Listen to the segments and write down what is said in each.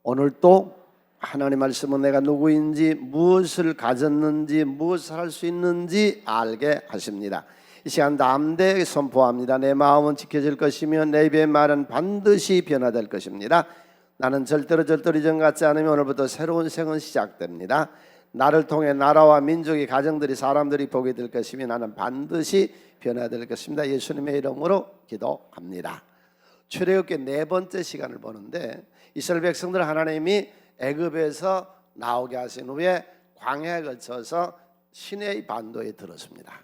오늘도 하나님 말씀은 내가 누구인지, 무엇을 가졌는지, 무엇을 할 수 있는지 알게 하십니다. 이 시간 담대하게 선포합니다. 내 마음은 지켜질 것이며 내 입의 말은 반드시 변화될 것입니다. 나는 절대로 이전같지 않으며 오늘부터 새로운 생은 시작됩니다. 나를 통해 나라와 민족이, 가정들이, 사람들이 보게 될 것이며 나는 반드시 변화될 것입니다. 예수님의 이름으로 기도합니다. 출애굽기 네 번째 시간을 보는데, 이스라엘 백성들 하나님이 애굽에서 나오게 하신 후에 광야에 거쳐서 시내의 반도에 들었습니다.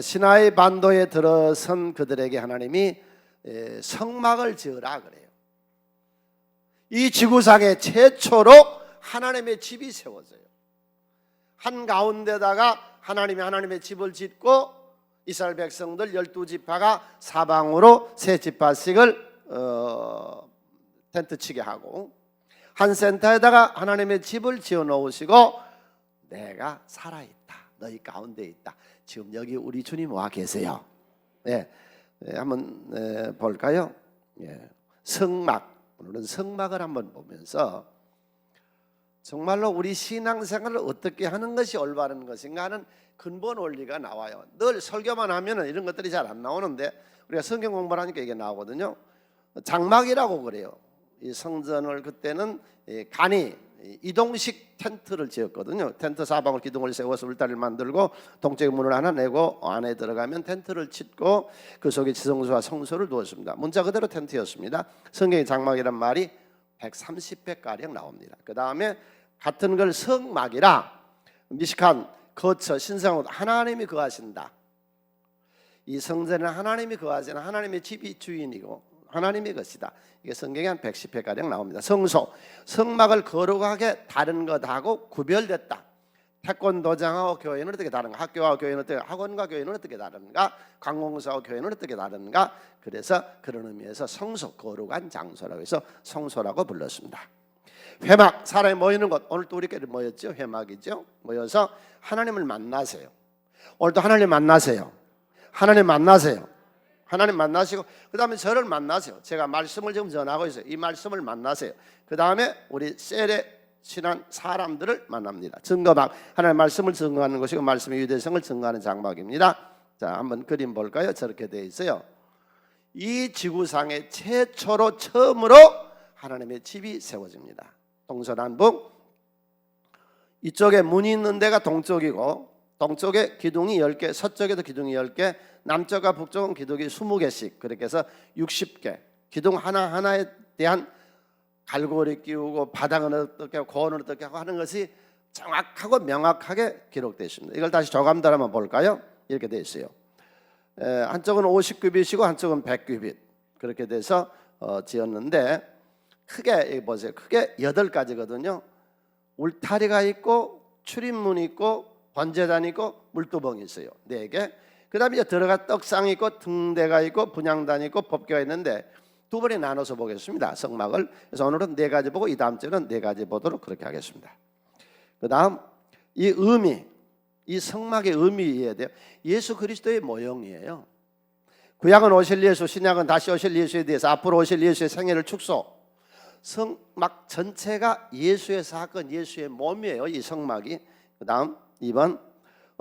시나이 반도에 들어선 그들에게 하나님이 성막을 지으라 그래요. 이 지구상에 최초로 하나님의 집이 세워져요. 한가운데다가 하나님의 집을 짓고 이스라엘 백성들 12지파가 사방으로 세 지파씩을 텐트 치게 하고, 한 센터에다가 하나님의 집을 지어 놓으시고 내가 살아있다, 너희 가운데 있다. 지금 여기 우리 주님 와 계세요. 한번 볼까요? 성막, 오늘은 성막을 한번 보면서 정말로 우리 신앙생활을 어떻게 하는 것이 올바른 것인가 하는 근본 원리가 나와요. 늘 설교만 하면 이런 것들이 잘 안 나오는데 우리가 성경 공부를 하니까 이게 나오거든요. 장막이라고 그래요. 이 성전을 그때는 간이 이동식 텐트를 지었거든요. 텐트 사방을 기둥을 세워서 울타리를 만들고 동쪽에 문을 하나 내고 안에 들어가면 텐트를 짓고 그 속에 지성소와 성소를 두었습니다. 문자 그대로 텐트였습니다. 성경의 장막이란 말이 130회가량 나옵니다. 그 다음에 같은 걸 성막이라, 미식한, 거처, 신성한 곳, 하나님이 거하신다. 이 성전은 하나님이 거하시는 하나님의 집이 주인이고 하나님의 것이다. 이게 성경에 한 110회가량 나옵니다. 성소, 성막을 거룩하게 다른 것하고 구별됐다. 태권도장하고 교회는 어떻게 다른가? 학교와 교회는 어떻게, 학원과 교회는 어떻게 다른가? 관공서와 교회는 어떻게 다른가? 그래서 그런 의미에서 성소, 거룩한 장소라고 해서 성소라고 불렀습니다. 회막, 사람이 모이는 곳, 오늘 또 우리끼리 모였죠. 회막이죠. 모여서 하나님을 만나세요. 오늘도 하나님 만나세요. 하나님 만나세요. 하나님 만나시고 그 다음에 저를 만나세요. 제가 말씀을 지금 전하고 있어요. 이 말씀을 만나세요. 그 다음에 우리 셀에 친한 사람들을 만납니다. 증거막, 하나님의 말씀을 증거하는 것이고 말씀의 유대성을 증거하는 장막입니다. 자, 한번 그림 볼까요? 저렇게 되어 있어요. 이 지구상에 최초로 처음으로 하나님의 집이 세워집니다. 동서남북, 이쪽에 문이 있는 데가 동쪽이고 동쪽에 기둥이 10개, 서쪽에도 기둥이 10개, 남쪽과 북쪽은 기둥이 20개씩, 그렇게 해서 60개. 기둥 하나하나에 대한 갈고리 끼우고 바닥은 어떻게 하고 고원은 어떻게 하고 하는 것이 정확하고 명확하게 기록되어 있습니다. 이걸 다시 조감들 한번 볼까요? 이렇게 되어 있어요. 한쪽은 50규빗이고 한쪽은 100규빗, 그렇게 돼서 지었는데, 크게 여기 보세요. 크게 8가지거든요. 울타리가 있고 출입문이 있고 번제단이 있고 물두멍이 있어요. 4개. 그 다음에 들어가 떡상이 있고 등대가 있고 분향단이 있고 법궤가 있는데 두 번에 나눠서 보겠습니다. 성막을. 그래서 오늘은 4가지 보고 이 다음 주는 4가지 보도록 그렇게 하겠습니다. 그 다음 이 의미, 이 성막의 의미 이해해야 돼요. 예수 그리스도의 모형이에요. 구약은 오실 예수, 신약은 다시 오실 예수에 대해서 앞으로 오실 예수의 생애를 축소. 성막 전체가 예수의 사건, 예수의 몸이에요. 이 성막이. 그 다음 2번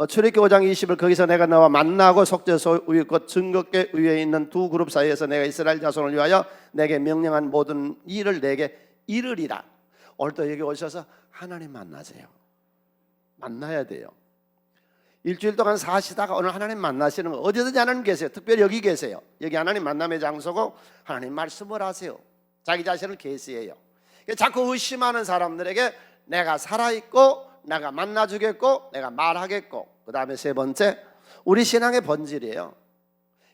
출애굽기 5장 20을 거기서 내가 너와 만나고 속죄소 위에 곧 증거궤 위에 있는 두 그룹 사이에서 내가 이스라엘 자손을 위하여 내게 명령한 모든 일을 내게 이르리라. 오늘도 여기 오셔서 하나님 만나세요. 만나야 돼요. 일주일 동안 사시다가 오늘 하나님 만나시는 거, 어디든지 하나님 계세요. 특별히 여기 계세요. 여기 하나님 만남의 장소고 하나님 말씀을 하세요. 자기 자신을 계시해요. 자꾸 의심하는 사람들에게 내가 살아있고 내가 만나주겠고 내가 말하겠고, 그 다음에 3번째 우리 신앙의 본질이에요.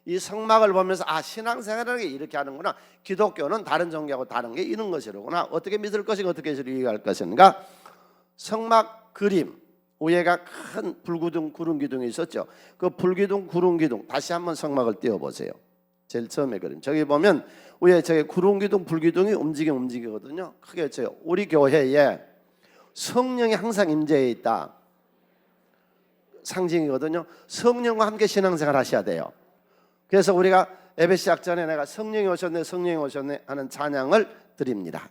이 성막을 보면서 신앙생활이라는 게 이렇게 하는구나, 기독교는 다른 종교하고 다른 게 이런 것이로구나, 어떻게 믿을 것인가 어떻게 이해할 것인가. 성막 그림 위에가 큰 불기둥 구름기둥이 있었죠. 그 불기둥 구름기둥 다시 한번 성막을 띄워보세요. 제일 처음에 그림 저기 보면 위에 저기 구름기둥 불기둥이 움직이거든요. 크게 쳐요. 우리 교회에 성령이 항상 임재해 있다, 상징이거든요. 성령과 함께 신앙생활 하셔야 돼요. 그래서 우리가 예배 시작 전에 내가 성령이 오셨네 성령이 오셨네 하는 찬양을 드립니다.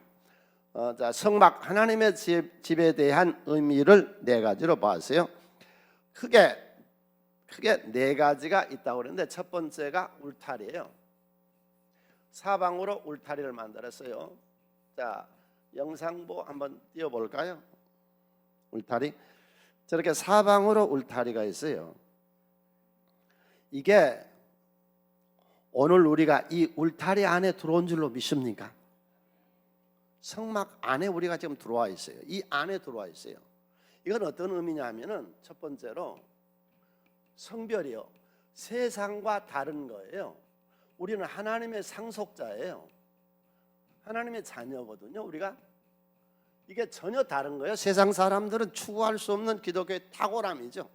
자, 성막 하나님의 집에 대한 의미를 네 가지로 봤어요. 크게 네 가지가 있다고 그러는데 첫 번째가 울타리예요. 사방으로 울타리를 만들었어요. 자, 영상보 한번 띄워볼까요? 울타리. 저렇게 사방으로 울타리가 있어요. 이게 오늘 우리가 이 울타리 안에 들어온 줄로 믿습니까? 성막 안에 우리가 지금 들어와 있어요. 이 안에 들어와 있어요. 이건 어떤 의미냐 하면은 첫 번째로 성별이요. 세상과 다른 거예요. 우리는 하나님의 상속자예요. 하나님의 자녀거든요. 우리가 이게 전혀 다른 거예요. 세상 사람들은 추구할 수 없는 기독교의 탁월함이죠.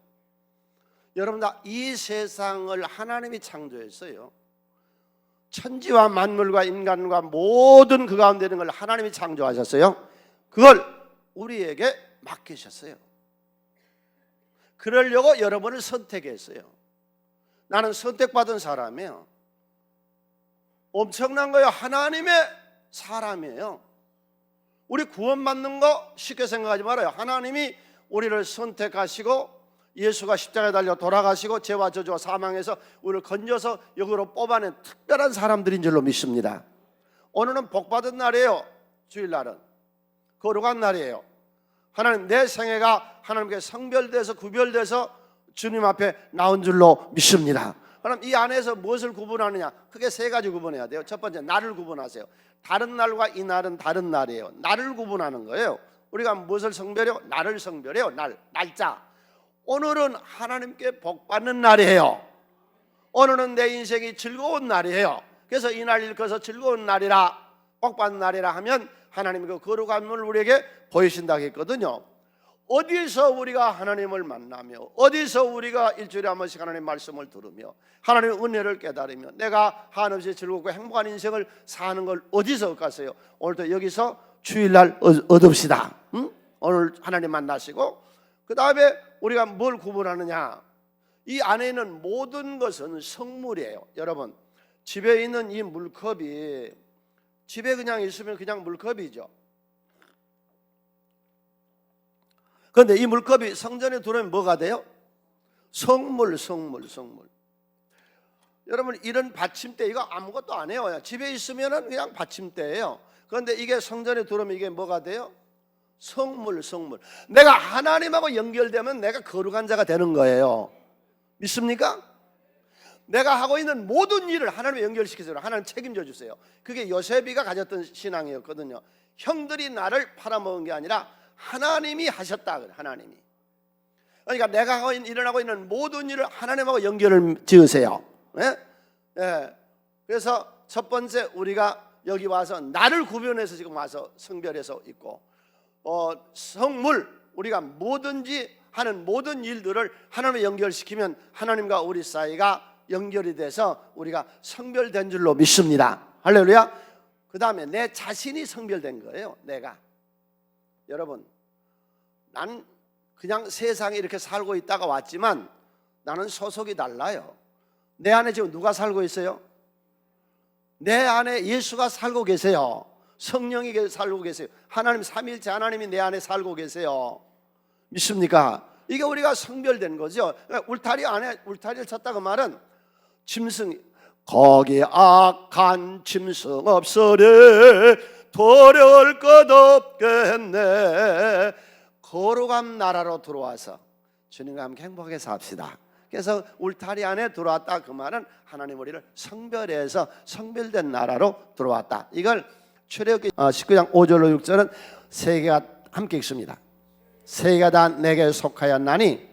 여러분 다 이 세상을 하나님이 창조했어요. 천지와 만물과 인간과 모든 그 가운데 있는 걸 하나님이 창조하셨어요. 그걸 우리에게 맡기셨어요. 그러려고 여러분을 선택했어요. 나는 선택받은 사람이에요. 엄청난 거예요. 하나님의 사람이에요. 우리 구원받는 거 쉽게 생각하지 말아요. 하나님이 우리를 선택하시고 예수가 십자가에 달려 돌아가시고 죄와 저주와 사망에서 우리를 건져서 여기로 뽑아낸 특별한 사람들인 줄로 믿습니다. 오늘은 복받은 날이에요. 주일날은 거룩한 날이에요. 하나님 내 생애가 하나님께 성별돼서 구별돼서 주님 앞에 나온 줄로 믿습니다. 그럼 이 안에서 무엇을 구분하느냐? 크게 세 가지 구분해야 돼요. 첫 번째, 날을 구분하세요. 다른 날과 이 날은 다른 날이에요. 날을 구분하는 거예요. 우리가 무엇을 성별해요? 날을 성별해요. 날짜. 오늘은 하나님께 복받는 날이에요. 오늘은 내 인생이 즐거운 날이에요. 그래서 이 날 일컬어서 즐거운 날이라, 복받는 날이라 하면 하나님이 그 거룩함을 우리에게 보이신다고 했거든요. 어디서 우리가 하나님을 만나며 어디서 우리가 일주일에 한 번씩 하나님의 말씀을 들으며 하나님의 은혜를 깨달으며 내가 한없이 즐겁고 행복한 인생을 사는 걸 어디서 얻겠어요? 오늘도 여기서 주일날 얻읍시다. 응? 오늘 하나님 만나시고 그 다음에 우리가 뭘 구분하느냐? 이 안에 있는 모든 것은 성물이에요. 여러분 집에 있는 이 물컵이 집에 그냥 있으면 그냥 물컵이죠. 그런데 이 물컵이 성전에 들어오면 뭐가 돼요? 성물. 여러분 이런 받침대 이거 아무것도 안 해요. 집에 있으면 그냥 받침대예요. 그런데 이게 성전에 들어오면 이게 뭐가 돼요? 성물. 내가 하나님하고 연결되면 내가 거룩한 자가 되는 거예요. 믿습니까? 내가 하고 있는 모든 일을 하나님에 연결시키세요. 하나님 책임져 주세요. 그게 요셉이가 가졌던 신앙이었거든요. 형들이 나를 팔아먹은 게 아니라 하나님이 하셨다. 하나님이. 그러니까 내가 일어나고 있는 모든 일을 하나님하고 연결을 지으세요. 예? 예. 그래서 첫 번째 우리가 여기 와서 나를 구별해서 지금 와서 성별해서 있고 성물 우리가 뭐든지 하는 모든 일들을 하나님에 연결시키면 하나님과 우리 사이가 연결이 돼서 우리가 성별된 줄로 믿습니다. 할렐루야. 그 다음에 내 자신이 성별된 거예요. 내가. 여러분 난 그냥 세상에 이렇게 살고 있다가 왔지만 나는 소속이 달라요. 내 안에 지금 누가 살고 있어요? 내 안에 예수가 살고 계세요. 성령이 살고 계세요. 하나님 삼위일체 하나님이 내 안에 살고 계세요. 믿습니까? 이게 우리가 성별된 거죠. 울타리 안에 울타리를 쳤다 그 말은 짐승이 거기 악한 짐승 없으리 두려울 것 없겠네. 거룩한 나라로 들어와서 주님과 함께 행복하게 삽시다. 그래서 울타리 안에 들어왔다 그 말은 하나님 우리를 성별해서 성별된 나라로 들어왔다. 이걸 출애굽기 19장 5절로 6절은 세 개가 함께 읽습니다. 세 개가 다 내게 속하였나니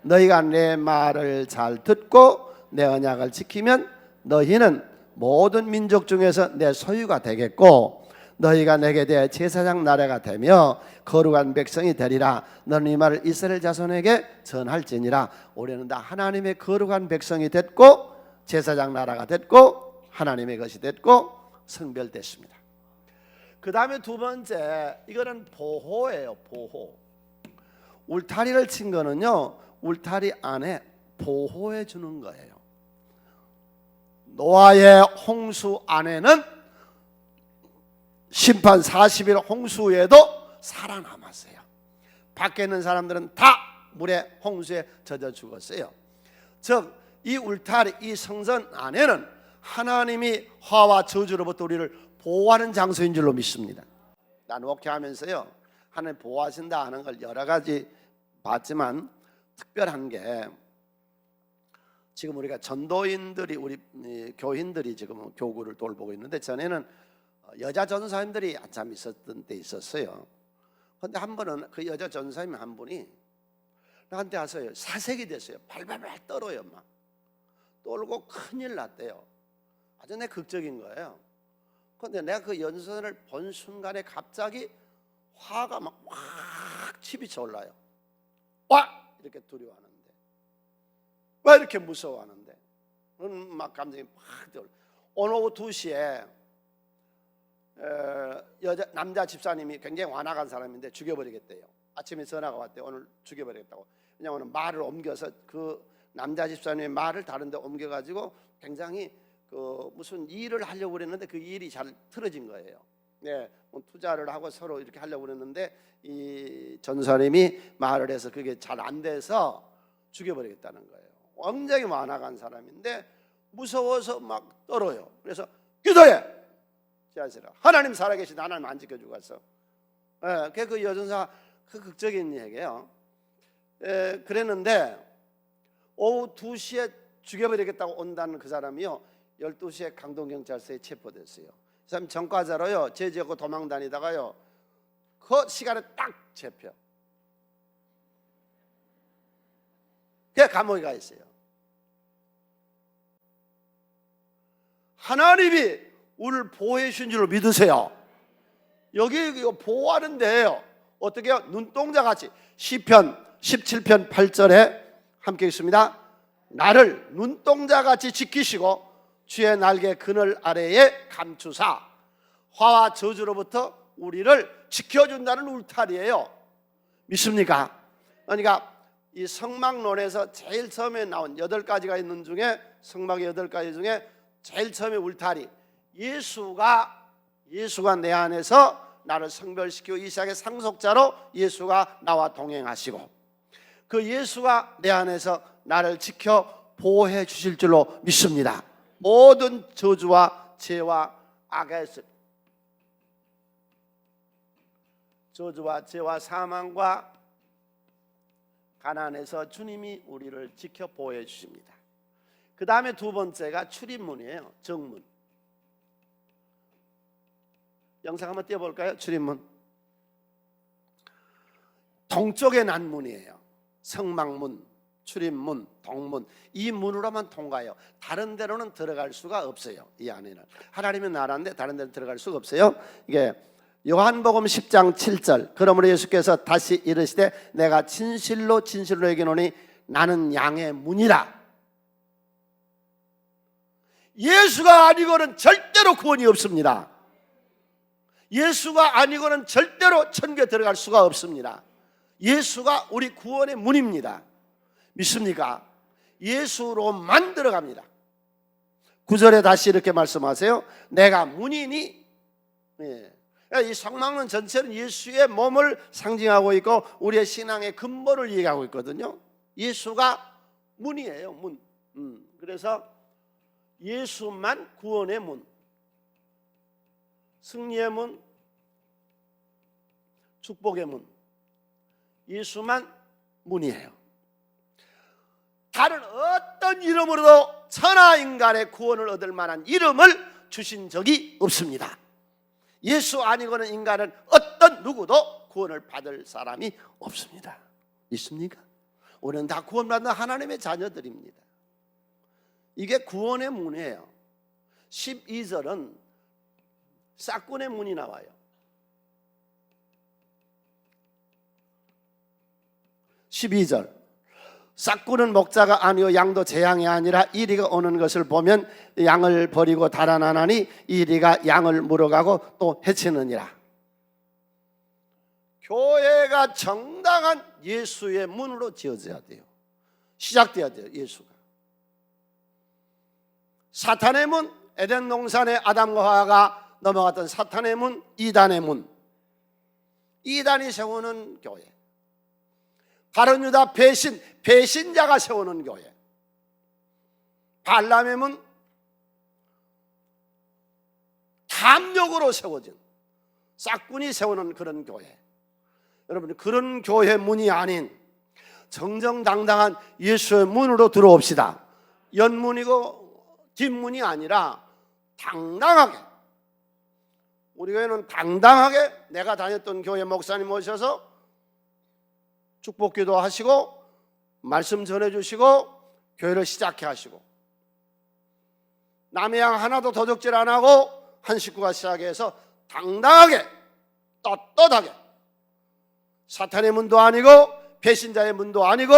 너희가 내 말을 잘 듣고 내 언약을 지키면 너희는 모든 민족 중에서 내 소유가 되겠고 너희가 내게 대해 제사장 나라가 되며 거룩한 백성이 되리라. 너는 이 말을 이스라엘 자손에게 전할지니라. 우리는 다 하나님의 거룩한 백성이 됐고 제사장 나라가 됐고 하나님의 것이 됐고 성별됐습니다. 그 다음에 두 번째 이거는 보호예요. 보호. 울타리를 친 거는요 울타리 안에 보호해 주는 거예요. 노아의 홍수 안에는 심판 40일 홍수에도 살아남았어요. 밖에 있는 사람들은 다 물에 홍수에 젖어 죽었어요. 즉 이 울타리, 이 성전 안에는 하나님이 화와 저주로부터 우리를 보호하는 장소인 줄로 믿습니다. 난 목회하면서요, 하나님 보호하신다 하는 걸 여러 가지 봤지만 특별한 게, 지금 우리가 전도인들이, 우리 교인들이 지금 교구를 돌보고 있는데, 전에는 여자 전사님들이 한참 있었던 때 있었어요. 근데 한 번은 그 여자 전사님 한 분이 나한테 와서요, 사색이 됐어요. 발발발 떨어요. 막 떨고 큰일 났대요. 아주 내 극적인 거예요. 근데 내가 그 연선을 본 순간에 갑자기 화가 막 확 치비쳐 올라요. 와! 이렇게 두려워하는데, 왜 이렇게 무서워하는데, 막 감정이 확 들어. 오늘 오후 2시에 남자 집사님이 굉장히 완악한 사람인데 죽여버리겠대요. 아침에 전화가 왔대요. 오늘 죽여버리겠다고. 왜냐하면 말을 옮겨서, 그 남자 집사님의 말을 다른 데 옮겨가지고 굉장히 무슨 일을 하려고 그랬는데 그 일이 잘 틀어진 거예요. 네, 투자를 하고 서로 이렇게 하려고 그랬는데 이 전사님이 말을 해서 그게 잘 안 돼서 죽여버리겠다는 거예요. 굉장히 완악한 사람인데 무서워서 막 떨어요. 그래서 기도해! 하나님 살아계신 하나님 안 지켜주고 갔어. 그 여전사 그 극적인 얘기예요. 그랬는데 오후 2시에 죽여버리겠다고 온다는 그 사람이요, 12시에 강동경찰서에 체포됐어요. 그 사람 전과자로요, 제지하고 도망 다니다가요, 그 시간에 딱 잡혀. 그게 감옥에 가 있어요. 하나님이 우리를 보호해 주신 줄로 믿으세요. 여기 보호하는 데예요. 어떻게 해요? 눈동자같이. 시편 17편 8절에 함께 있습니다. 나를 눈동자같이 지키시고 주의 날개 그늘 아래에 감추사 화와 저주로부터 우리를 지켜준다는 울타리예요. 믿습니까? 그러니까 이 성막론에서 제일 처음에 나온 8가지가 있는 중에, 성막의 8가지 중에 제일 처음에 울타리, 예수가 내 안에서 나를 성별시키고 이삭의 상속자로 예수가 나와 동행하시고, 그 예수가 내 안에서 나를 지켜 보호해 주실 줄로 믿습니다. 모든 저주와 죄와 악에서, 저주와 죄와 사망과 가난에서 주님이 우리를 지켜 보호해 주십니다. 그 다음에 두 번째가 출입문이에요. 정문. 영상 한번 띄워볼까요? 출입문. 동쪽에 난 문이에요. 성막문, 출입문, 동문, 이 문으로만 통과해요. 다른 데로는 들어갈 수가 없어요. 이 안에는 하나님의 나라인데 다른 데는 들어갈 수가 없어요. 이게 요한복음 10장 7절, 그러므로 예수께서 다시 이르시되 내가 진실로 진실로 얘기하노니 나는 양의 문이라. 예수가 아니고는 절대로 구원이 없습니다. 예수가 아니고는 절대로 천국에 들어갈 수가 없습니다. 예수가 우리 구원의 문입니다. 믿습니까? 예수로만 들어갑니다. 9절에 다시 이렇게 말씀하세요. 내가 문이니. 이 성막론 전체는 예수의 몸을 상징하고 있고 우리의 신앙의 근본을 얘기하고 있거든요. 예수가 문이에요. 문. 그래서 예수만 구원의 문, 승리의 문, 축복의 문, 예수만 문이에요. 다른 어떤 이름으로도 천하 인간의 구원을 얻을 만한 이름을 주신 적이 없습니다. 예수 아니고는 인간은 어떤 누구도 구원을 받을 사람이 없습니다. 있습니까? 우리는 다 구원받는 하나님의 자녀들입니다. 이게 구원의 문이에요. 12절은 싹군의 문이 나와요. 12절, 싹군은 목자가 아니요 양도 재앙이 아니라 이리가 오는 것을 보면 양을 버리고 달아나나니 이리가 양을 물어가고 또 해치느니라. 교회가 정당한 예수의 문으로 지어져야 돼요. 시작돼야 돼요. 예수가. 사탄의 문, 에덴 동산의 아담과 하와가 넘어갔던 사탄의 문, 이단의 문. 이단이 세우는 교회, 바른 유다 배신자가 세우는 교회. 발람의 문, 탐욕으로 세워진 싹군이 세우는 그런 교회. 여러분, 그런 교회 문이 아닌 정정당당한 예수의 문으로 들어옵시다. 연문이고 뒷문이 아니라 당당하게, 우리 교회는 당당하게 내가 다녔던 교회 목사님 모셔서 축복기도 하시고 말씀 전해주시고 교회를 시작해 하시고, 남의 양 하나도 도적질 안 하고 한 식구가 시작해서 당당하게 떳떳하게, 사탄의 문도 아니고 배신자의 문도 아니고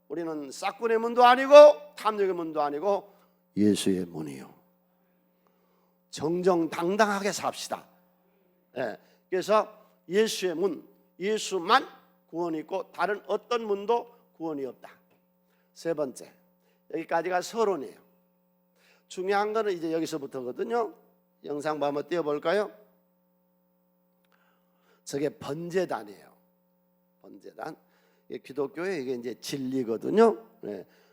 우리는 싹군의 문도 아니고 탐욕의 문도 아니고 예수의 문이요. 정정당당하게 삽시다. 그래서 예수의 문, 예수만 구원이 있고 다른 어떤 문도 구원이 없다. 세 번째, 여기까지가 서론이에요. 중요한 거는 이제 여기서부터거든요. 영상 한번 띄워볼까요? 저게 번제단이에요. 번제단. 기독교의 이게 이제 진리거든요.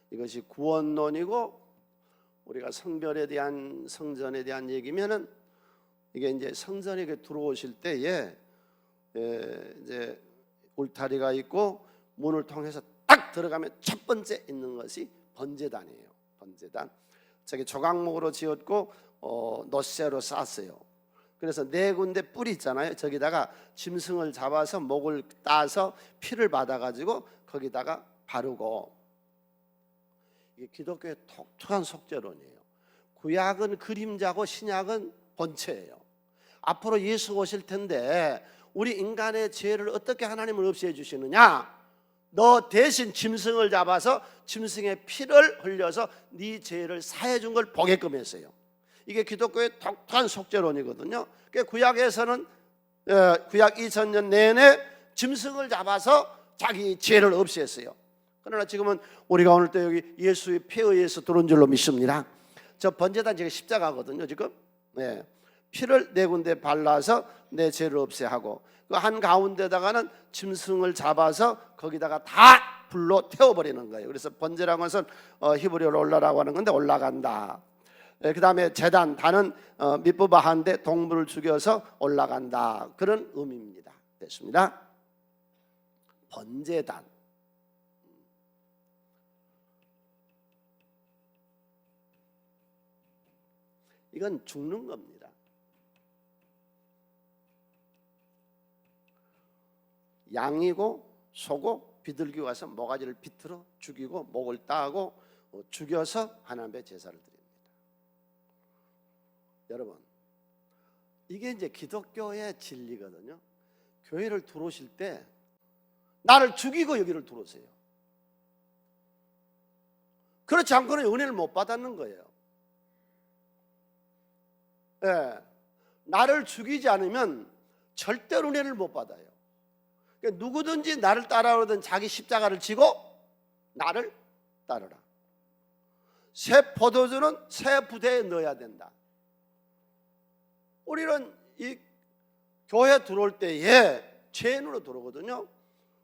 이것이 구원론이고, 우리가 성별에 대한, 성전에 대한 얘기면은 이게 이제 성전에 들어오실 때에 이제 울타리가 있고 문을 통해서 딱 들어가면 첫 번째 있는 것이 번제단이에요. 번제단. 저기 조각목으로 지었고 노쇠로 쌌어요. 그래서 네 군데 뿔이 있잖아요. 저기다가 짐승을 잡아서 목을 따서 피를 받아가지고 거기다가 바르고. 이게 기독교의 독특한 속죄론이에요. 구약은 그림자고 신약은 본체예요. 앞으로 예수 오실 텐데 우리 인간의 죄를 어떻게 하나님은 없애해 주시느냐? 너 대신 짐승을 잡아서 짐승의 피를 흘려서 네 죄를 사해 준 걸 보게끔 했어요. 이게 기독교의 독특한 속죄론이거든요. 구약에서는 구약 2000년 내내 짐승을 잡아서 자기 죄를 없애했어요. 그러나 지금은 우리가 오늘 또 여기 예수의 피에 의해서 들어온 줄로 믿습니다. 저 번제단 지금 십자가거든요. 지금 피를 네 군데 발라서 내 죄를 없애하고, 그 한 가운데다가는 짐승을 잡아서 거기다가 다 불로 태워버리는 거예요. 그래서 번제라는 것은 히브리어로 올라라고 하는 건데 올라간다. 그 다음에 제단, 단은 밑부바한데 동물을 죽여서 올라간다, 그런 의미입니다. 됐습니다. 번제단. 이건 죽는 겁니다. 양이고 소고 비둘기 와서 모가지를 비틀어 죽이고 목을 따고 죽여서 하나님의 제사를 드립니다. 여러분, 이게 이제 기독교의 진리거든요. 교회를 들어오실 때 나를 죽이고 여기를 들어오세요. 그렇지 않고는 은혜를 못 받았는 거예요. 나를 죽이지 않으면 절대로 은혜를 못 받아요. 그러니까 누구든지 나를 따라오든 자기 십자가를 지고 나를 따르라. 새 포도주는 새 부대에 넣어야 된다. 우리는 이 교회 들어올 때에 죄인으로 들어오거든요.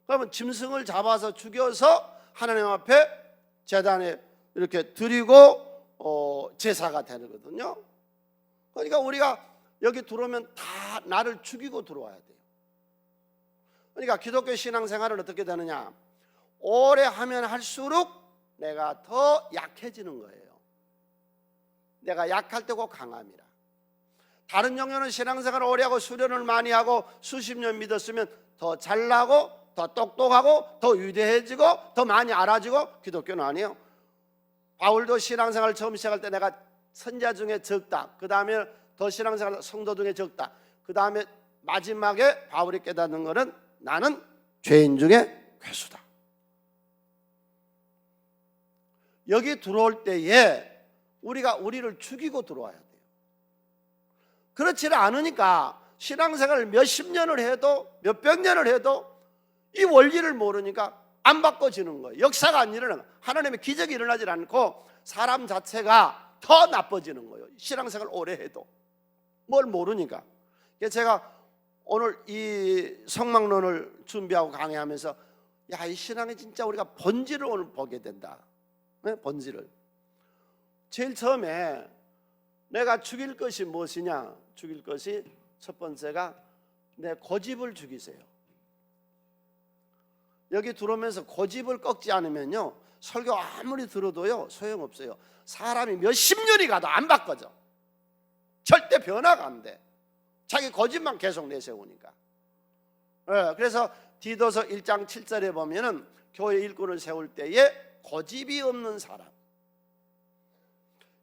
그러면 짐승을 잡아서 죽여서 하나님 앞에 제단에 이렇게 드리고 제사가 되거든요. 그러니까 우리가 여기 들어오면 다 나를 죽이고 들어와야 돼요. 그러니까 기독교 신앙생활은 어떻게 되느냐? 오래 하면 할수록 내가 더 약해지는 거예요. 내가 약할 때고 강함이라. 다른 종교는 신앙생활을 오래 하고 수련을 많이 하고 수십 년 믿었으면 더 잘나고 더 똑똑하고 더 위대해지고 더 많이 알아지고, 기독교는 아니에요. 바울도 신앙생활을 처음 시작할 때 내가 선자 중에 적다, 그 다음에 더 신앙생활 성도 중에 적다, 그 다음에 마지막에 바울이 깨닫는 것은 나는 죄인 중에 괴수다. 여기 들어올 때에 우리가 우리를 죽이고 들어와야 돼요. 그렇지 않으니까 신앙생활을 몇십 년을 해도 몇백 년을 해도 이 원리를 모르니까 안 바꿔지는 거예요. 역사가 안 일어나요. 하나님의 기적이 일어나지 않고 사람 자체가 더 나빠지는 거예요. 신앙생활 오래 해도. 뭘 모르니까. 그래서 제가 오늘 이 성막론을 준비하고 강의하면서 야, 이 신앙이 진짜 우리가 본질을 오늘 보게 된다. 네? 본질을. 제일 처음에 내가 죽일 것이 무엇이냐? 죽일 것이 첫 번째가 내 고집을 죽이세요. 여기 들어오면서 고집을 꺾지 않으면요, 설교 아무리 들어도요 소용없어요. 사람이 몇십 년이 가도 안 바꿔져. 절대 변화가 안 돼. 자기 고집만 계속 내세우니까. 그래서 디도서 1장 7절에 보면은 교회 일꾼을 세울 때에 고집이 없는 사람.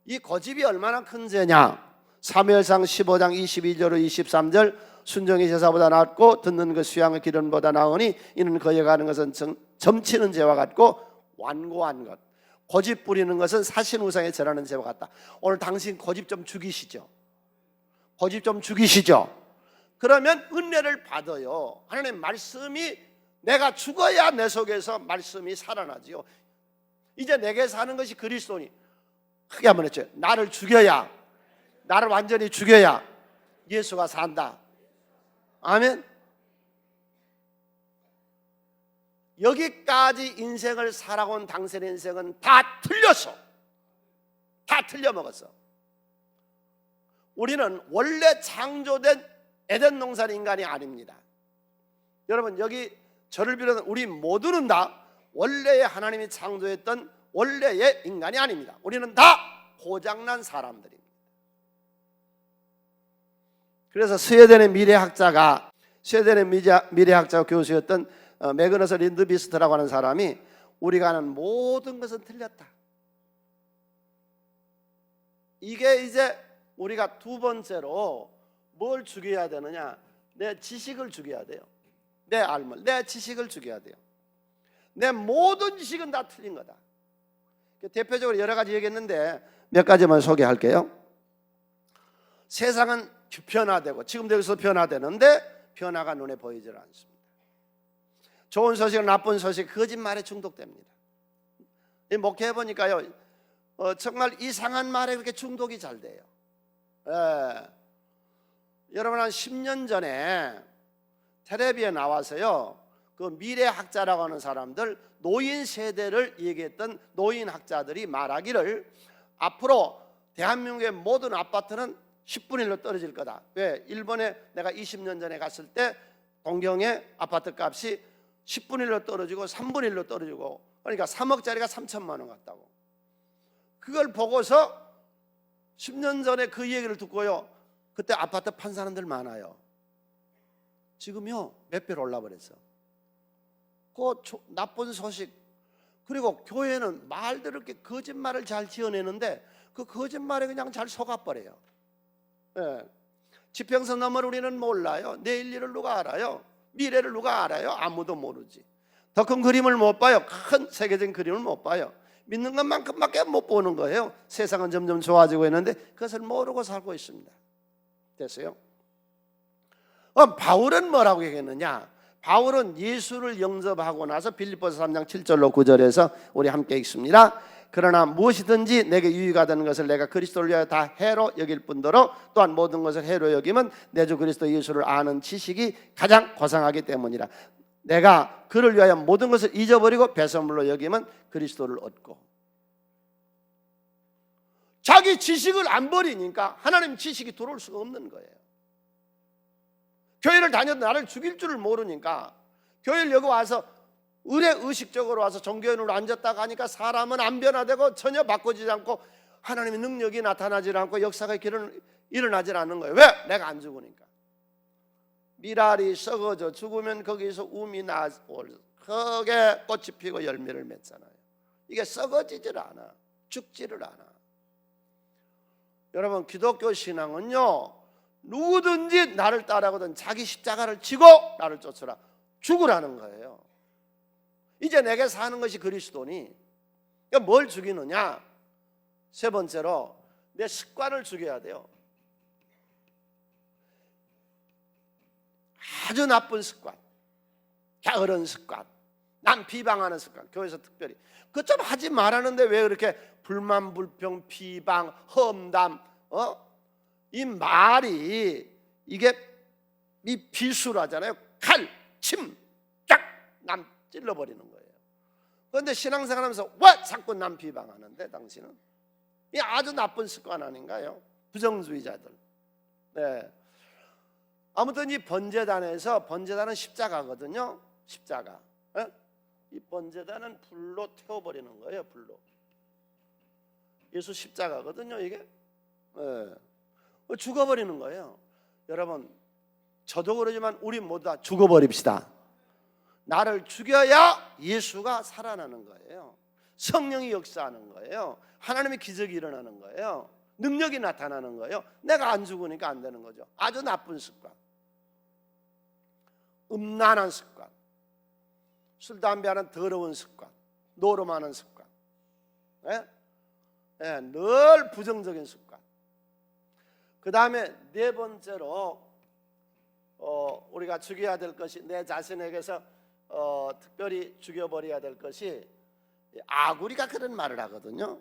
이 고집이 얼마나 큰 죄냐? 사무엘상 15장 22절로 23절 순종이 제사보다 낫고 듣는 그 수양의 기름보다 나으니 이는 그에 가는 것은 점치는 죄와 같고 완고한 것. 고집 부리는 것은 사신 우상에 절하는 죄와 같다. 오늘 당신 고집 좀 죽이시죠. 고집 좀 죽이시죠. 그러면 은혜를 받아요. 하나님 말씀이 내가 죽어야 내 속에서 말씀이 살아나지요. 이제 내게 사는 것이 그리스도니. 크게 한번 했죠. 나를 죽여야, 나를 완전히 죽여야 예수가 산다. 아멘. 여기까지 인생을 살아온 당신의 인생은 다 틀렸어. 다 틀려먹었어. 우리는 원래 창조된 에덴 동산 인간이 아닙니다. 여러분, 여기 저를 비롯한 우리 모두는 다 원래의 하나님이 창조했던 원래의 인간이 아닙니다. 우리는 다 고장난 사람들입니다. 그래서 스웨덴의 미래학자가 교수였던 매그너스 린드비스트라고 하는 사람이 우리가 하는 모든 것은 틀렸다. 이게 이제 우리가 두 번째로 뭘 죽여야 되느냐? 내 지식을 죽여야 돼요. 내 알물, 내 지식을 죽여야 돼요. 내 모든 지식은 다 틀린 거다. 대표적으로 여러 가지 얘기했는데 몇 가지만 소개할게요. 세상은 변화되고 지금도 여기서 변화되는데 변화가 눈에 보이질 않습니다. 좋은 소식, 나쁜 소식, 거짓말에 중독됩니다. 목회해보니까요, 정말 이상한 말에 그렇게 중독이 잘 돼요. 여러분, 한 10년 전에 텔레비에 나와서요, 그 미래학자라고 하는 사람들, 노인 세대를 얘기했던 노인학자들이 말하기를 앞으로 대한민국의 모든 아파트는 10분의 1로 떨어질 거다. 왜? 일본에 내가 20년 전에 갔을 때 동경의 아파트 값이 10분의 1로 떨어지고 3분의 1로 떨어지고, 그러니까 3억짜리가 3천만 원 같다고. 그걸 보고서 10년 전에 그 얘기를 듣고요, 그때 아파트 판 사람들 많아요. 지금요 몇 배로 올라버렸어. 그 나쁜 소식. 그리고 교회는 말대로 이렇게 거짓말을 잘 지어내는데 그 거짓말에 그냥 잘 속아버려요. 지평선 너머를 우리는 몰라요. 내일 일을 누가 알아요? 미래를 누가 알아요? 아무도 모르지. 더 큰 그림을 못 봐요. 큰 세계적인 그림을 못 봐요. 믿는 것만큼밖에 못 보는 거예요. 세상은 점점 좋아지고 있는데 그것을 모르고 살고 있습니다. 됐어요? 바울은 뭐라고 얘기했느냐? 바울은 예수를 영접하고 나서 빌립보서 3장 7절로 9절에서 우리 함께 읽습니다. 그러나 무엇이든지 내게 유익하다는 것을 내가 그리스도를 위하여 다 해로 여길 뿐더러 또한 모든 것을 해로 여기면 내 주 그리스도 예수를 아는 지식이 가장 고상하기 때문이라. 내가 그를 위하여 모든 것을 잊어버리고 배설물로 여기면 그리스도를 얻고. 자기 지식을 안 버리니까 하나님 지식이 들어올 수가 없는 거예요. 교회를 다녀도 나를 죽일 줄을 모르니까, 교회를 여기 와서 의식적으로 와서 종교인으로 앉았다가 하니까 사람은 안 변화되고 전혀 바꿔지지 않고 하나님의 능력이 나타나지 않고 역사가 일어나질 않는 거예요. 왜? 내가 안 죽으니까. 미랄이 썩어져 죽으면 거기서 움이 나올, 크게 꽃이 피고 열매를 맺잖아요. 이게 썩어지질 않아. 죽지를 않아. 여러분, 기독교 신앙은요, 누구든지 나를 따라가든 자기 십자가를 지고 나를 쫓으라. 죽으라는 거예요. 이제 내게 사는 것이 그리스도니, 그러니까 뭘 죽이느냐? 세 번째로 내 습관을 죽여야 돼요. 아주 나쁜 습관, 게으른 습관, 남 비방하는 습관. 교회에서 특별히 그것 좀 하지 말라는데 왜 그렇게 불만, 불평, 비방, 험담, 이 말이 이게 이 비수라잖아요. 칼, 침, 쫙 남 찔러버리는 거예요. 그런데 신앙생활하면서 왜 자꾸 남 비방하는데 당신은? 이 아주 나쁜 습관 아닌가요? 부정주의자들. 네. 아무튼 이 번제단에서, 번제단은 십자가거든요. 십자가. 네? 이 번제단은 불로 태워버리는 거예요. 불로. 예수 십자가거든요. 이게. 네. 죽어버리는 거예요. 여러분, 저도 그러지만 우리 모두 다 죽어버립시다. 나를 죽여야 예수가 살아나는 거예요. 성령이 역사하는 거예요. 하나님의 기적이 일어나는 거예요. 능력이 나타나는 거예요. 내가 안 죽으니까 안 되는 거죠. 아주 나쁜 습관, 음란한 습관, 술, 담배하는 더러운 습관, 노름하는 습관, 늘 부정적인 습관. 그 다음에 네 번째로 우리가 죽여야 될 것이, 내 자신에게서 특별히 죽여버려야 될 것이, 아구리가 그런 말을 하거든요.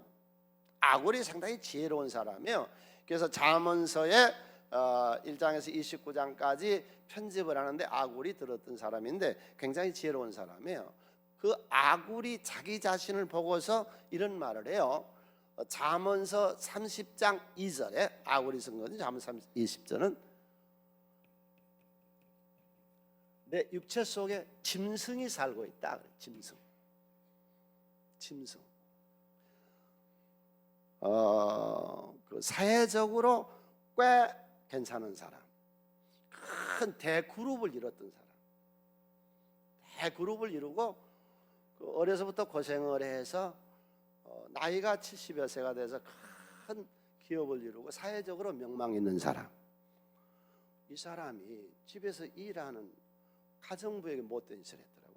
아구리 상당히 지혜로운 사람이에요. 그래서 잠언서에 1장에서 29장까지 편집을 하는데 아구리 들었던 사람인데 굉장히 지혜로운 사람이에요. 그 아구리 자기 자신을 보고서 이런 말을 해요. 잠언서 30장 2절에 아구리 쓴 거죠. 잠언서 20절은 내 육체 속에 짐승이 살고 있다. 짐승. 그 사회적으로 꽤 괜찮은 사람, 큰 대그룹을 이뤘던 사람, 대그룹을 이루고 그 어려서부터 고생을 해서 나이가 70여 세가 돼서 큰 기업을 이루고 사회적으로 명망 있는 사람. 이 사람이 집에서 일하는 가정부에게 못된 짓을 했더라고.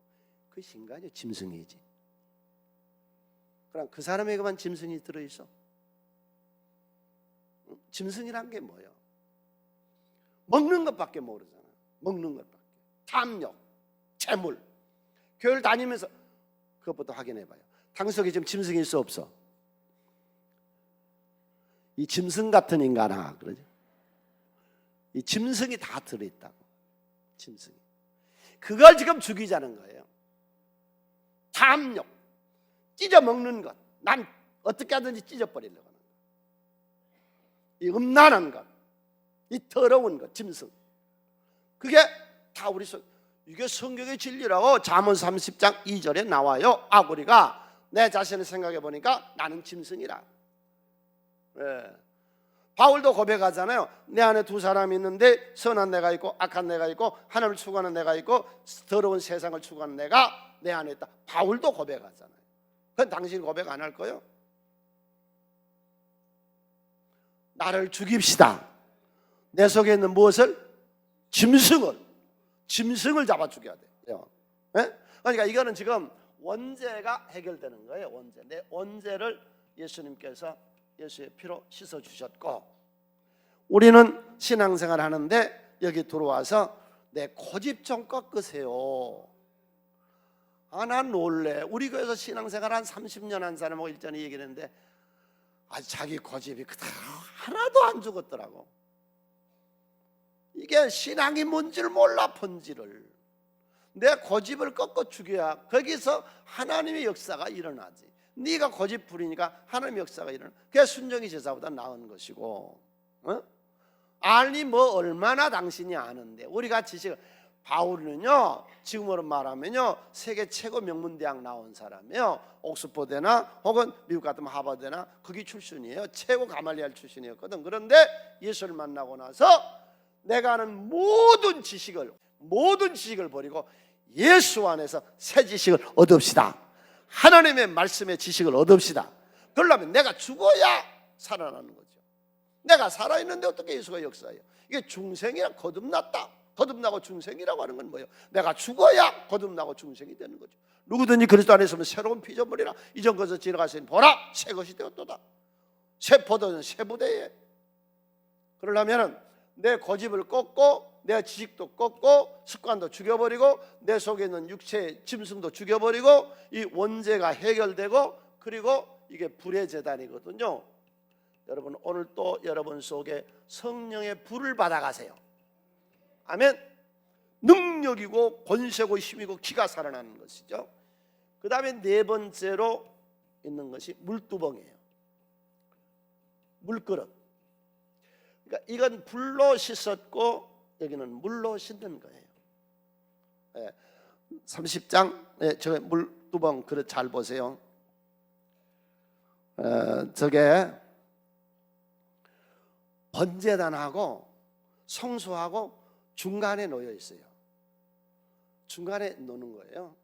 그 인간이 짐승이지. 그럼 그 사람에게만 짐승이 들어있어? 짐승이란 게 뭐예요? 먹는 것밖에 모르잖아. 먹는 것밖에. 탐욕, 재물. 교회를 다니면서 그것부터 확인해봐요. 당신 속에 지금 짐승일 수 없어? 이 짐승 같은 인간아, 그러죠? 이 짐승이 다 들어있다고. 짐승이. 그걸 지금 죽이자는 거예요. 탐욕, 찢어 먹는 것. 난 어떻게 하든지 찢어버리려고 하는 것. 이 음란한 것, 이 더러운 것, 짐승. 그게 다 우리 속. 이게 성경의 진리라고 잠언 30장 2절에 나와요. 아구리가 내 자신을 생각해 보니까 나는 짐승이라. 바울도 고백하잖아요. 내 안에 두 사람이 있는데 선한 내가 있고 악한 내가 있고 하나님을 추구하는 내가 있고 더러운 세상을 추구하는 내가 내 안에 있다. 바울도 고백하잖아요. 그건 당신 고백 안 할 거예요? 나를 죽입시다. 내 속에 있는 무엇을? 짐승을 잡아 죽여야 돼요. 그러니까 이거는 지금 원죄가 해결되는 거예요. 원죄. 내 원죄를 예수님께서 예수의 피로 씻어 주셨고, 우리는 신앙생활 하는데 여기 들어와서 내 고집 좀 꺾으세요. 난 놀래. 우리 교회에서 신앙생활 한 30년 한 사람하고 일전에 얘기를 했는데 자기 고집이 그대로 하나도 안 죽었더라고. 이게 신앙이 뭔지를 몰라. 본질을. 내 고집을 꺾어 죽여야 거기서 하나님의 역사가 일어나지. 네가 고집 부리니까 하나님의 역사가 일어나. 그게 순종이 제사보다 나은 것이고. 아니 뭐 얼마나 당신이 아는데. 우리가 지식, 바울은요 지금으로 말하면요 세계 최고 명문대학 나온 사람이에요. 옥스퍼드나 혹은 미국 같으면 하버드나 거기 출신이에요. 최고 가말리알 출신이었거든. 그런데 예수를 만나고 나서 내가 아는 모든 지식을 버리고 예수 안에서 새 지식을 얻읍시다. 하나님의 말씀의 지식을 얻읍시다. 그러려면 내가 죽어야 살아나는 거죠. 내가 살아있는데 어떻게 예수가 역사해요? 이게 중생이라 거듭났다. 거듭나고 중생이라고 하는 건 뭐예요? 내가 죽어야 거듭나고 중생이 되는 거죠. 누구든지 그리스도 안에 있으면 새로운 피조물이라. 이전 것을 지나가시니 보라 새 것이 되었도다. 새 포도는 새 부대에. 그러려면 내 고집을 꺾고 내 지식도 꺾고 습관도 죽여버리고 내 속에 있는 육체의 짐승도 죽여버리고 이 원죄가 해결되고, 그리고 이게 불의 제단이거든요. 여러분 오늘 또 여러분 속에 성령의 불을 받아가세요. 아멘. 능력이고 권세고 힘이고 기가 살아나는 것이죠. 그 다음에 네 번째로 있는 것이 물두멍이에요. 물그릇. 그러니까 이건 불로 씻었고 여기는 물로 씻는 거예요. 30장 저 물두멍 그릇 잘 보세요. 저게 번제단하고 성소하고 중간에 놓여 있어요. 중간에 놓는 거예요.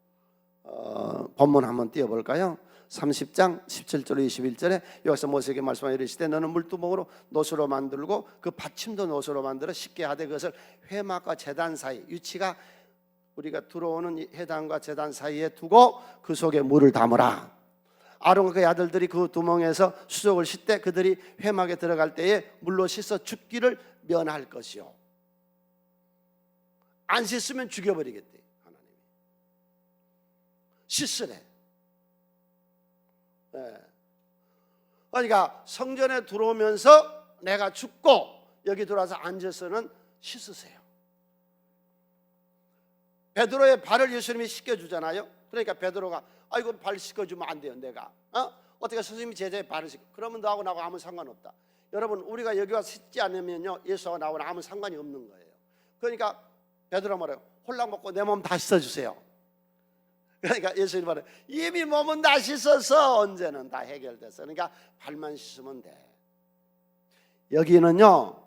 본문 한번 띄워볼까요? 30장 17절 21절에 여기서 모세에게 말씀하여 이르시되 너는 물두멍으로 노수로 만들고 그 받침도 노수로 만들어 쉽게 하되 그것을 회막과 제단 사이, 위치가 우리가 들어오는 회당과 제단 사이에 두고 그 속에 물을 담으라. 아론과 그의 아들들이 그 두멍에서 수족을 씻되 그들이 회막에 들어갈 때에 물로 씻어 죽기를 면할 것이요. 안 씻으면 죽여버리겠대 하나님이. 씻으래. 그러니까 성전에 들어오면서 내가 죽고 여기 들어와서 앉아서는 씻으세요. 베드로의 발을 예수님이 씻겨주잖아요. 그러니까 베드로가 이거 발 씻겨주면 안 돼요. 내가 어떻게 선생님이 제자의 발을 씻겨? 그러면 너하고 나하고 아무 상관없다. 여러분 우리가 여기 와서 씻지 않으면요 예수하고 나하고는 아무 상관이 없는 거예요. 그러니까 베드로 말해요. 홀랑 먹고 내 몸 다 씻어주세요. 그러니까 예수님 말해요. 이미 몸은 다 씻어서 언제는 다 해결됐어. 그러니까 발만 씻으면 돼. 여기는요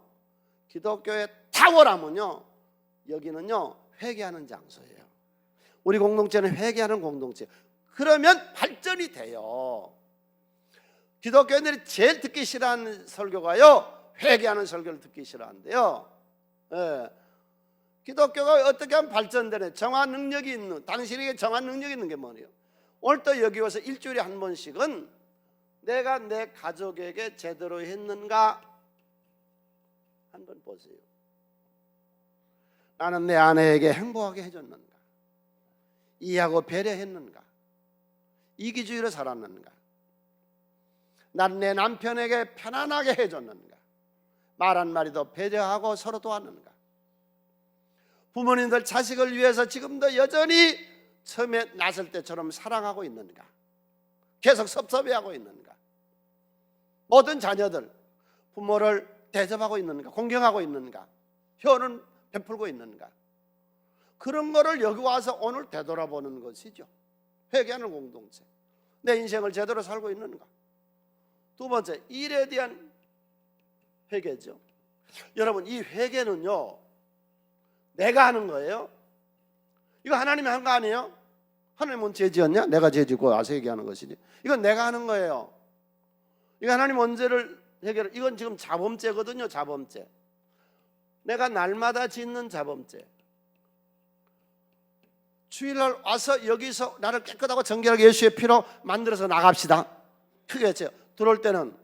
기독교의 탁월함은요 여기는요 회개하는 장소예요. 우리 공동체는 회개하는 공동체. 그러면 발전이 돼요. 기독교인들이 제일 듣기 싫어하는 설교가요 회개하는 설교를 듣기 싫어한대요. 기독교가 어떻게 하면 발전되네. 정한 능력이 있는, 당신에게 정한 능력이 있는 게 뭐예요? 오늘 또 여기 와서 일주일에 한 번씩은 내가 내 가족에게 제대로 했는가 한번 보세요. 나는 내 아내에게 행복하게 해줬는가? 이해하고 배려했는가? 이기주의로 살았는가? 난 내 남편에게 편안하게 해줬는가? 말 한마디도 배려하고 서로 도왔는가? 부모님들 자식을 위해서 지금도 여전히 처음에 낳았을 때처럼 사랑하고 있는가? 계속 섭섭해하고 있는가? 모든 자녀들 부모를 대접하고 있는가? 공경하고 있는가? 효는 베풀고 있는가? 그런 거를 여기 와서 오늘 되돌아보는 것이죠. 회개하는 공동체. 내 인생을 제대로 살고 있는가? 두 번째, 일에 대한 회개죠. 여러분 이 회개는요 내가 하는 거예요. 이거 하나님이 한 거 아니에요? 하나님은 죄 지었냐? 내가 죄 지고 와서 회개하는 것이지. 이건 내가 하는 거예요. 이거 하나님 언제를 회개를, 이건 지금 자범죄거든요. 자범죄. 내가 날마다 짓는 자범죄. 주일날 와서 여기서 나를 깨끗하고 정결하게 예수의 피로 만들어서 나갑시다. 크게 했죠. 들어올 때는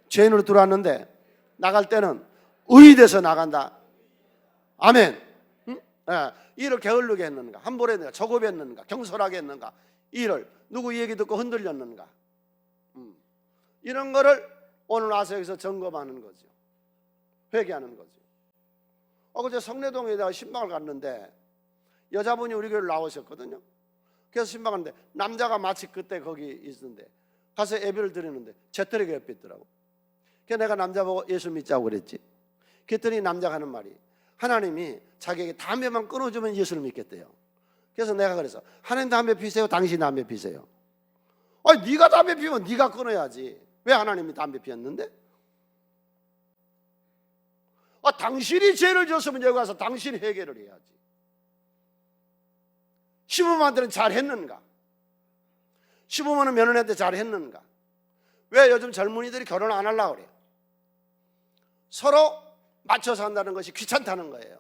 죄인으로 들어왔는데 나갈 때는 의이 돼서 나간다. 아멘. 응? 일을 게을르게 했는가? 함부로 했는가? 저급했는가? 경솔하게 했는가? 일을 누구 얘기 듣고 흔들렸는가? 이런 거를 오늘 와서 여기서 점검하는 거죠. 회개하는 거죠. 그제 성내동에다가 신방을 갔는데 여자분이 우리 교회를 나오셨거든요. 그래서 신방하는데 남자가 마치 그때 거기 있는데 가서 예배를 드리는데 재떨이가 옆에 있더라고. 그래서 내가 남자 보고 예수 믿자고 그랬지. 그랬더니 남자가 하는 말이 하나님이 자기에게 담배만 끊어주면 예수를 믿겠대요. 그래서 내가 그래서 하나님 담배 피세요? 당신 담배 피세요? 네가 담배 피우면 네가 끊어야지. 왜 하나님이 담배 피웠는데? 당신이 죄를 졌으면 여기 와서 당신이 해결을 해야지. 시부모한테는 잘했는가? 시부모는 며느리한테 잘했는가? 왜 요즘 젊은이들이 결혼 안 하려고 그래요? 서로 맞춰서 한다는 것이 귀찮다는 거예요.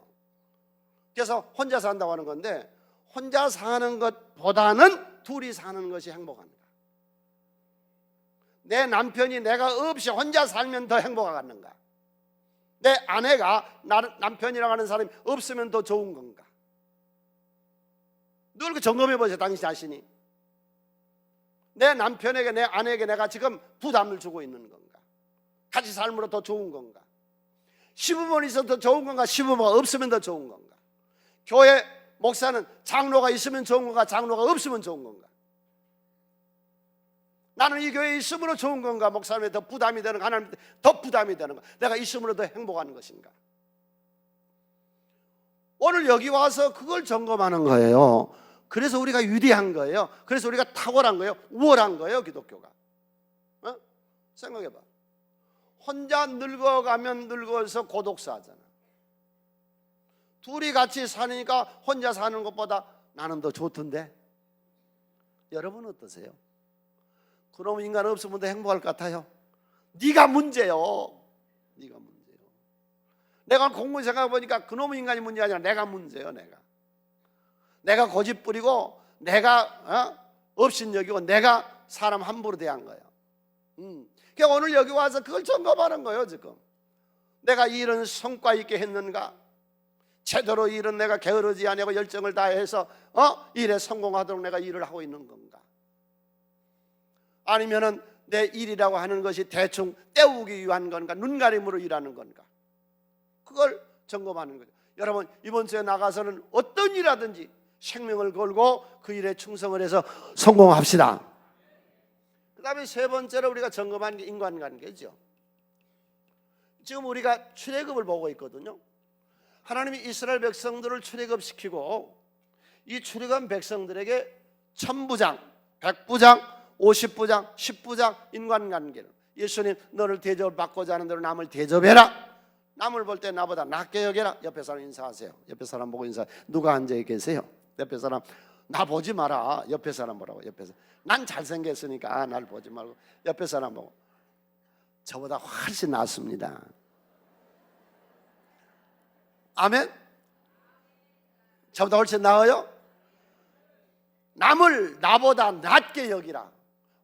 그래서 혼자 산다고 하는 건데 혼자 사는 것보다는 둘이 사는 것이 행복합니다. 내 남편이 내가 없이 혼자 살면 더 행복하겠는가? 내 아내가 남편이라고 하는 사람이 없으면 더 좋은 건가? 늘 그 점검해 보세요. 당신 자신이. 내 남편에게 내 아내에게 내가 지금 부담을 주고 있는 건가? 같이 삶으로 더 좋은 건가? 시부모는 있어도 더 좋은 건가? 시부모가 없으면 더 좋은 건가? 교회 목사는 장로가 있으면 좋은 건가? 장로가 없으면 좋은 건가? 나는 이 교회에 있음으로 좋은 건가? 목사님에 더 부담이 되는 가? 하나님한테 더 부담이 되는 가? 내가 있음으로 더 행복한 것인가? 오늘 여기 와서 그걸 점검하는 거예요. 그래서 우리가 위대한 거예요. 그래서 우리가 탁월한 거예요. 우월한 거예요, 기독교가. 생각해봐. 혼자 늙어가면 늙어서 고독사하잖아. 둘이 같이 사니까 혼자 사는 것보다 나는 더 좋던데. 여러분 어떠세요? 그놈 인간 없으면 더 행복할 것 같아요? 네가 문제요. 네가 문제요. 내가 공부 생각해보니까 그놈 인간이 문제가 아니라 내가 문제요. 내가 고집 부리고 내가 업신여기고 내가 사람 함부로 대한 거예요. 그러니까 오늘 여기 와서 그걸 점검하는 거예요. 지금 내가 이 일은 성과 있게 했는가? 제대로 일은 내가 게으르지 아니하고 열정을 다해서 일에 성공하도록 내가 일을 하고 있는 건가? 아니면은 내 일이라고 하는 것이 대충 때우기 위한 건가? 눈가림으로 일하는 건가? 그걸 점검하는 거죠. 여러분 이번 주에 나가서는 어떤 일이라든지 생명을 걸고 그 일에 충성을 해서 성공합시다. 그 다음에 세 번째로 우리가 점검하는 게 인간관계죠. 지금 우리가 출애굽을 보고 있거든요. 하나님이 이스라엘 백성들을 출애굽시키고 이 출애굽한 백성들에게 1000부장, 100부장, 50부장, 10부장 인간관계를, 예수님 너를 대접을 받고자 하는 대로 남을 대접해라. 남을 볼 때 나보다 낫게 여겨라. 옆에 사람 인사하세요. 옆에 사람 보고 인사. 누가 앉아 계세요? 옆에 사람 나 보지 마라. 옆에 사람 보라고. 옆에 사람. 난 잘생겼으니까 날 보지 말고 옆에 사람 보고. 저보다 훨씬 낫습니다. 아멘? 저보다 훨씬 나아요? 남을 나보다 낫게 여기라.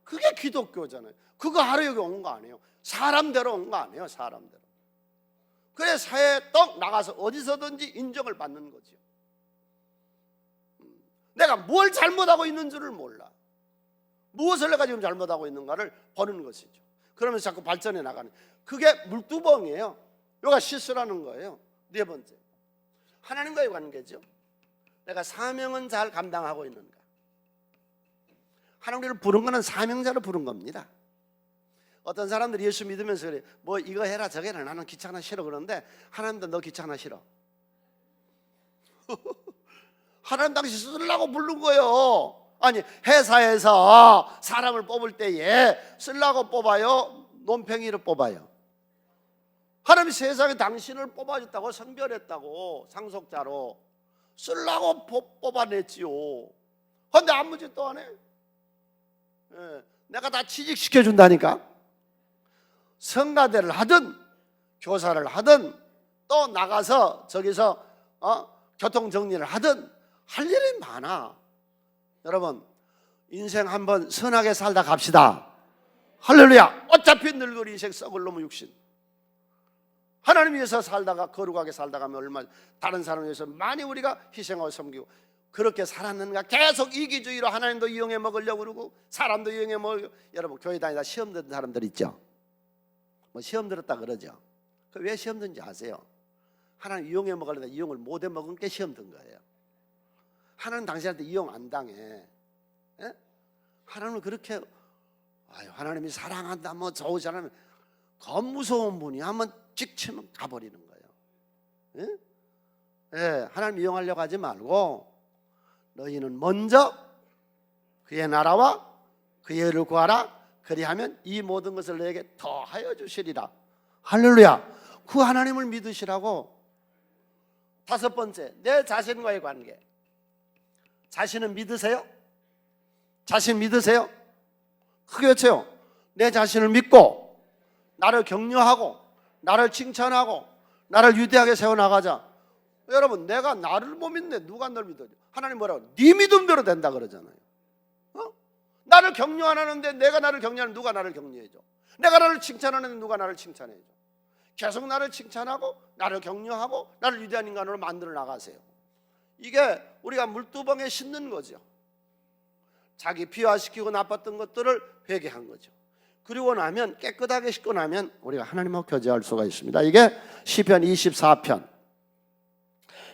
그게 기독교잖아요. 그거 하러 여기 온 거 아니에요. 사람대로 온 거 아니에요. 사람대로. 그래 사회에 떡 나가서 어디서든지 인정을 받는 거죠. 내가 뭘 잘못하고 있는 줄을 몰라. 무엇을 내가 지금 잘못하고 있는가를 보는 것이죠. 그러면서 자꾸 발전해 나가는, 그게 물두멍이에요. 이거가 실수라는 거예요. 네 번째, 하나님과의 관계죠. 내가 사명은 잘 감당하고 있는가. 하나님 우리를 부른 거는 사명자로 부른 겁니다. 어떤 사람들이 예수 믿으면서 그래, 뭐 이거 해라 저거 해라, 나는 귀찮아 싫어 그러는데 하나님도 너 귀찮아 싫어. 하나님 당신 쓰려고 부른 거예요. 아니 회사에서 사람을 뽑을 때에 쓰려고 뽑아요? 논팽이를 뽑아요? 하나님이 세상에 당신을 뽑아줬다고, 선별했다고, 상속자로 쓰려고 뽑아냈지요. 그런데 아무 짓도 안 해. 내가 다 취직시켜준다니까. 성가대를 하든 교사를 하든 또 나가서 저기서 교통정리를 하든 할 일이 많아. 여러분 인생 한번 선하게 살다 갑시다. 할렐루야. 어차피 늙을 인생 썩을 놈의 육신, 하나님 위해서 살다가 거룩하게 살다 가면 얼마나 다른 사람을 위해서 많이 우리가 희생하고 섬기고 그렇게 살았는가. 계속 이기주의로 하나님도 이용해 먹으려고 그러고 사람도 이용해 먹으려고. 여러분 교회 다니다 시험 듣는 사람들 있죠. 뭐 시험 들었다 그러죠. 왜 시험 든지 아세요? 하나님 이용해 먹으려다 이용을 못해 먹은 게 시험 든 거예요. 하나님 당신한테 이용 안 당해. 하나님은 그렇게 하나님이 사랑한다 뭐 좋으시라면 겁무서운 분이 한번 찍 치면 가버리는 거예요. 하나님 이용하려고 하지 말고 너희는 먼저 그의 나라와 그의 의를 구하라. 그리하면 이 모든 것을 너에게 더하여 주시리라. 할렐루야. 그 하나님을 믿으시라고. 다섯 번째, 내 자신과의 관계. 자신은 믿으세요? 자신 믿으세요? 크게 외쳐요. 내 자신을 믿고 나를 격려하고 나를 칭찬하고 나를 위대하게 세워나가자. 여러분 내가 나를 못 믿네 누가 널 믿어줘? 하나님 뭐라고? 네 믿음대로 된다 그러잖아요. 나를 격려 안 하는데 내가 나를 격려하는 누가 나를 격려해줘? 내가 나를 칭찬하는데 누가 나를 칭찬해줘? 계속 나를 칭찬하고 나를 격려하고 나를 위대한 인간으로 만들어 나가세요. 이게 우리가 물두멍에 싣는 거죠. 자기 비화시키고 나빴던 것들을 회개한 거죠. 그리고 나면 깨끗하게 씻고 나면 우리가 하나님하고 교제할 수가 있습니다. 이게 시편 24편.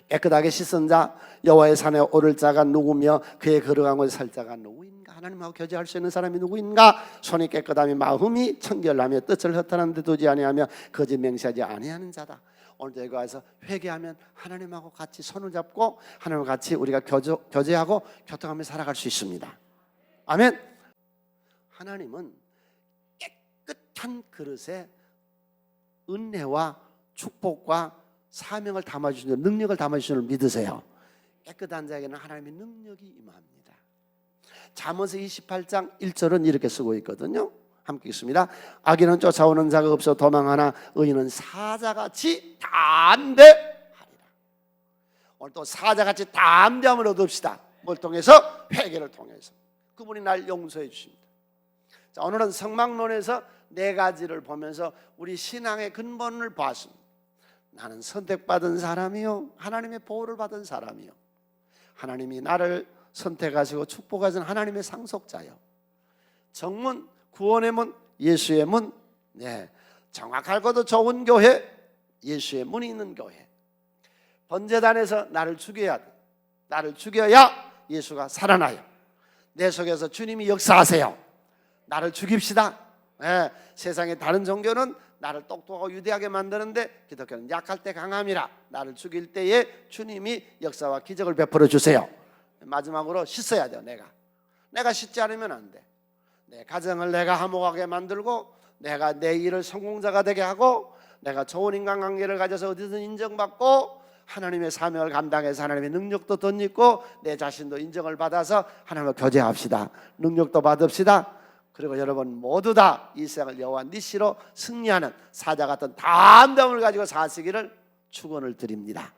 깨끗하게 씻은 자 여호와의 산에 오를 자가 누구며 그의 걸어간 곳에 살 자가 누구인가? 하나님하고 교제할 수 있는 사람이 누구인가? 손이 깨끗하며 마음이 청결하며 뜻을 허탄한 데 두지 아니하며 거짓 맹세하지 아니하는 자다. 오늘 여기 와서 회개하면 하나님하고 같이 손을 잡고 하나님과 같이 우리가 교제하고 교통하며 살아갈 수 있습니다. 아멘. 하나님은 깨끗한 그릇에 은혜와 축복과 사명을 담아주시는 능력을 담아주시는 줄 믿으세요. 깨끗한 자에게는 하나님의 능력이 임합니다. 잠언서 28장 1절은 이렇게 쓰고 있거든요. 함께 읽습니다. 악인은 쫓아오는 자가 없어 도망하나 의인은 사자같이 담대하리라. 오늘 또 사자같이 담대함을 얻읍시다. 뭘 통해서? 회개를 통해서. 그분이 날 용서해 주십니다. 자, 오늘은 성막론에서 네 가지를 보면서 우리 신앙의 근본을 보았습니다. 나는 선택받은 사람이요, 하나님의 보호를 받은 사람이요, 하나님이 나를 선택하시고 축복하신 하나님의 상속자요, 정문, 구원의 문, 예수의 문, 정확하고도 좋은 교회, 예수의 문이 있는 교회. 번제단에서 나를 죽여야 돼. 나를 죽여야 예수가 살아나요. 내 속에서 주님이 역사하세요. 나를 죽입시다. 세상의 다른 종교는 나를 똑똑하고 유대하게 만드는데 기독교는 약할 때 강함이라. 나를 죽일 때에 주님이 역사와 기적을 베풀어 주세요. 마지막으로 씻어야 돼요. 내가 씻지 않으면 안 돼. 내 가정을 내가 화목하게 만들고, 내가 내 일을 성공자가 되게 하고, 내가 좋은 인간관계를 가져서 어디든 인정받고, 하나님의 사명을 감당해서 하나님의 능력도 덧입고 내 자신도 인정을 받아서 하나님과 교제합시다. 능력도 받읍시다. 그리고 여러분 모두 다 이 세상을 여호와 니시로 승리하는 사자 같은 담대함을 가지고 사시기를 축원을 드립니다.